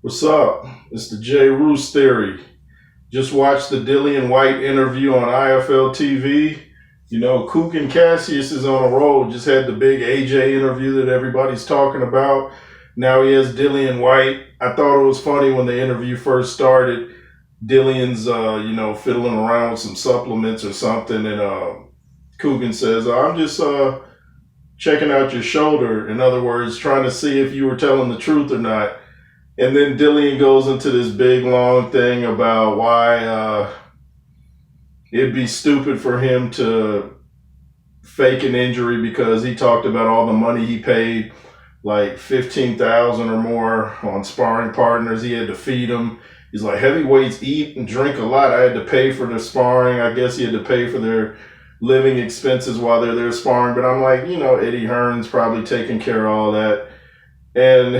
What's up? It's the J. Roos Theory. Just watched the Dillian Whyte interview on IFL TV. You know, Kook and Cassius is on a roll. Just had the big AJ interview that everybody's talking about. Now he has Dillian Whyte. I thought it was funny when the interview first started. Dillian's, fiddling around with some supplements or something, and Coogan says, "I'm just checking out your shoulder." In other words, trying to see if you were telling the truth or not. And then Dillian goes into this big long thing about why it'd be stupid for him to fake an injury because he talked about all the money he paid, like $15,000 or more on sparring partners. He had to feed them. He's like, heavyweights eat and drink a lot. I had to pay for their sparring. I guess he had to pay for their living expenses while they're there sparring. But I'm like, Eddie Hearn's probably taking care of all that. And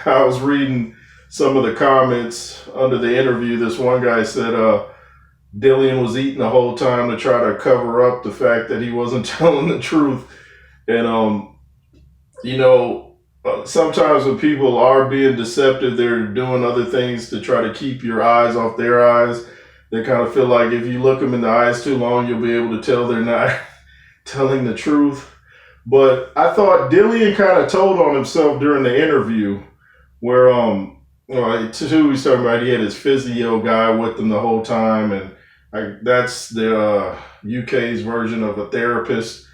I was reading some of the comments under the interview. This one guy said Dillian was eating the whole time to try to cover up the fact that he wasn't telling the truth. And, sometimes when people are being deceptive, they're doing other things to try to keep your eyes off their eyes. They kind of feel like if you look them in the eyes too long, you'll be able to tell they're not telling the truth. But I thought Dillian kind of told on himself during the interview where, he's talking about he had his physio guy with him the whole time. And that's the UK's version of a therapist,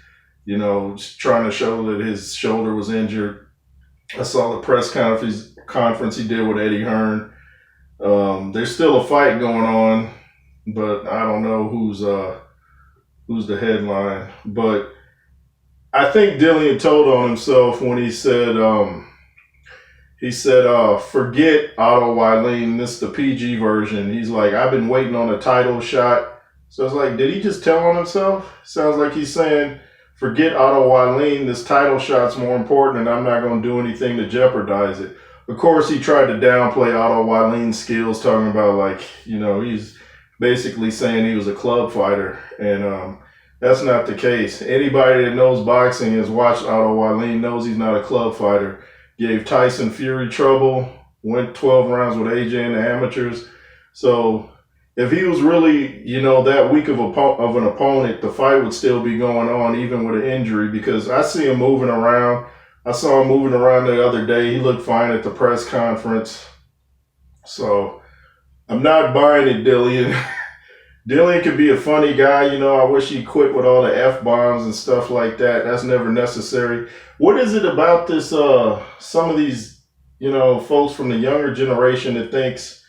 trying to show that his shoulder was injured. I saw the press conference he did with Eddie Hearn. There's still a fight going on, but I don't know who's the headline. But I think Dillian told on himself when he said, forget Otto Wylene. This is the PG version. He's like, I've been waiting on a title shot. So it's like, did he just tell on himself? Sounds like he's saying, forget Otto Wylene. This title shot's more important, and I'm not going to do anything to jeopardize it. Of course, he tried to downplay Otto Wylene's skills, talking about he's basically saying he was a club fighter, and that's not the case. Anybody that knows boxing has watched Otto Wylene knows he's not a club fighter. Gave Tyson Fury trouble, went 12 rounds with AJ in the amateurs. So if he was really, that weak of an opponent, the fight would still be going on even with an injury, because I see him moving around. I saw him moving around the other day. He looked fine at the press conference. So I'm not buying it, Dillian. Dillian could be a funny guy. I wish he quit with all the F-bombs and stuff like that. That's never necessary. What is it about this, some of these, folks from the younger generation that thinks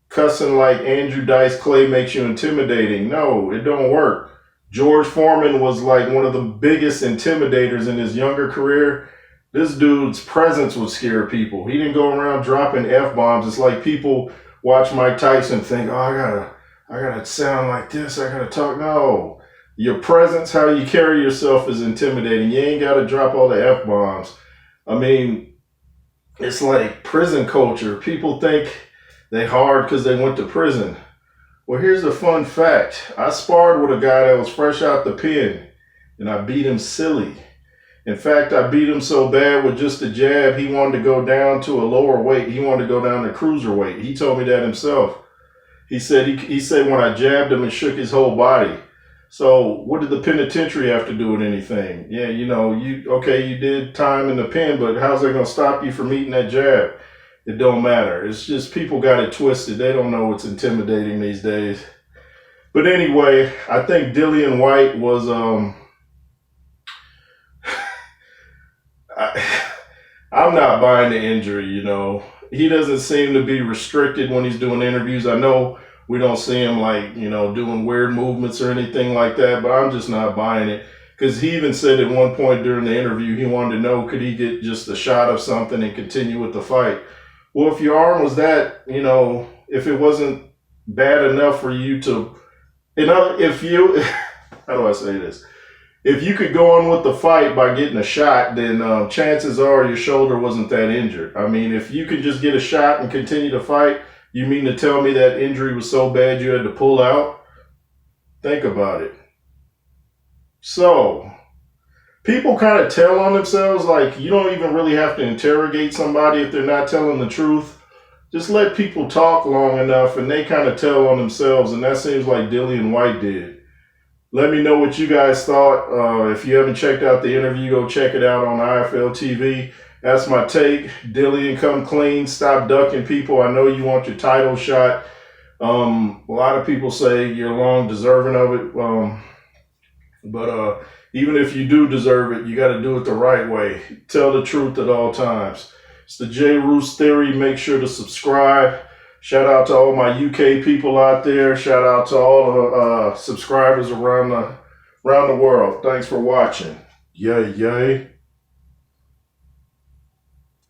cussing like Andrew Dice Clay makes you intimidating? No, it don't work. George Foreman was like one of the biggest intimidators in his younger career. This dude's presence would scare people. He didn't go around dropping F-bombs. It's like people watch Mike Tyson think, oh, I gotta sound like this. I gotta talk. No, your presence, how you carry yourself is intimidating. You ain't gotta drop all the F-bombs. I mean, it's like prison culture. People think they hard because they went to prison. Well, here's a fun fact. I sparred with a guy that was fresh out the pen, and I beat him silly. In fact, I beat him so bad with just a jab, he wanted to go down to a lower weight. He wanted to go down to cruiserweight. He told me that himself. He said when I jabbed him, it shook his whole body. So what did the penitentiary have to do with anything? Yeah, you did time in the pen, but how's that going to stop you from eating that jab? It don't matter. It's just people got it twisted. They don't know what's intimidating these days. But anyway, I think Dillian Whyte was I'm not buying the injury, He doesn't seem to be restricted when he's doing interviews. I know we don't see him doing weird movements or anything like that, but I'm just not buying it. Because he even said at one point during the interview, he wanted to know, could he get just a shot of something and continue with the fight? Well, if your arm was that, if it wasn't bad enough for you to, how do I say this? If you could go on with the fight by getting a shot, then chances are your shoulder wasn't that injured. I mean, if you could just get a shot and continue to fight, you mean to tell me that injury was so bad you had to pull out? Think about it. So, people kind of tell on themselves, like you don't even really have to interrogate somebody if they're not telling the truth. Just let people talk long enough and they kind of tell on themselves, and that seems like Dillian Whyte did. Let me know what you guys thought. If you haven't checked out the interview, go check it out on IFL TV. That's my take. Dillian, come clean. Stop ducking people. I know you want your title shot. A lot of people say you're long deserving of it. But even if you do deserve it, you got to do it the right way. Tell the truth at all times. It's the J. Roos Theory. Make sure to subscribe. Shout out to all my UK people out there. Shout out to all the subscribers around the world. Thanks for watching. Yay, yay.